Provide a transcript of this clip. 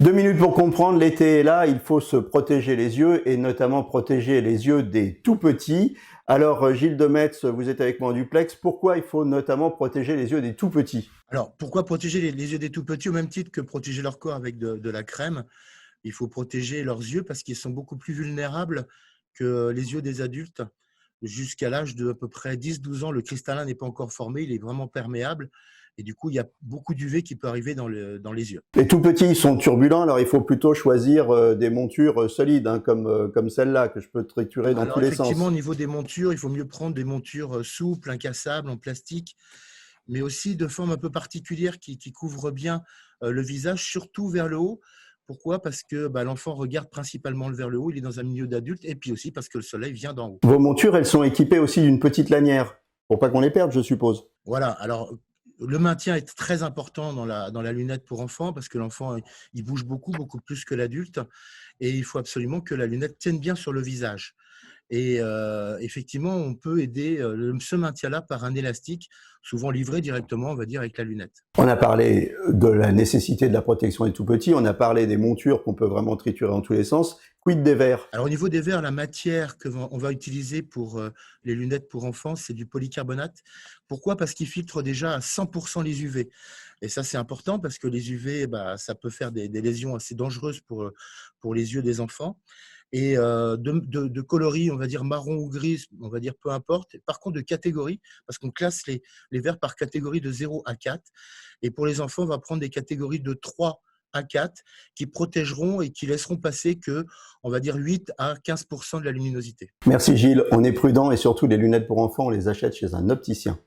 2 minutes pour comprendre, l'été est là, il faut se protéger les yeux et notamment protéger les yeux des tout petits. Alors Gilles Demetz, vous êtes avec moi en duplex, pourquoi il faut notamment protéger les yeux des tout petits? Alors, pourquoi protéger les yeux des tout petits au même titre que protéger leur corps avec de la crème? Il faut protéger leurs yeux parce qu'ils sont beaucoup plus vulnérables que les yeux des adultes. Jusqu'à l'âge de à peu près 10-12 ans, le cristallin n'est pas encore formé, il est vraiment perméable. Et du coup, il y a beaucoup d'UV qui peut arriver dans les yeux. Les tout petits ils sont turbulents, alors il faut plutôt choisir des montures solides, hein, comme celle-là, que je peux triturer dans tous Alors les effectivement, au sens. niveau des montures, il faut mieux prendre des montures souples, incassables, en plastique, mais aussi de forme un peu particulière qui couvrent bien le visage, surtout vers le haut. Pourquoi? Parce que l'enfant regarde principalement vers le haut, il est dans un milieu d'adultes, et puis aussi parce que le soleil vient d'en haut. Vos montures, elles sont équipées aussi d'une petite lanière, pour pas qu'on les perde, je suppose. Voilà, alors le maintien est très important dans la lunette pour enfants, parce que l'enfant, il bouge beaucoup, beaucoup plus que l'adulte, et il faut absolument que la lunette tienne bien sur le visage. Et effectivement, on peut aider ce maintien-là par un élastique, souvent livré directement, on va dire, avec la lunette. On a parlé de la nécessité de la protection des tout petits, on a parlé des montures qu'on peut vraiment triturer dans tous les sens. Quid des verres? Alors au niveau des verres, la matière qu'on va utiliser pour les lunettes pour enfants, c'est du polycarbonate. Pourquoi? Parce qu'il filtre déjà à 100% les UV. Et ça, c'est important parce que les UV, ça peut faire des lésions assez dangereuses pour les yeux des enfants. Et de coloris, on va dire marron ou gris, on va dire peu importe. Par contre, de catégorie, parce qu'on classe les verres par catégorie de 0 à 4. Et pour les enfants, on va prendre des catégories de 3 à 4 qui protégeront et qui laisseront passer que, on va dire, 8 à 15% de la luminosité. Merci Gilles, on est prudent et surtout les lunettes pour enfants, on les achète chez un opticien.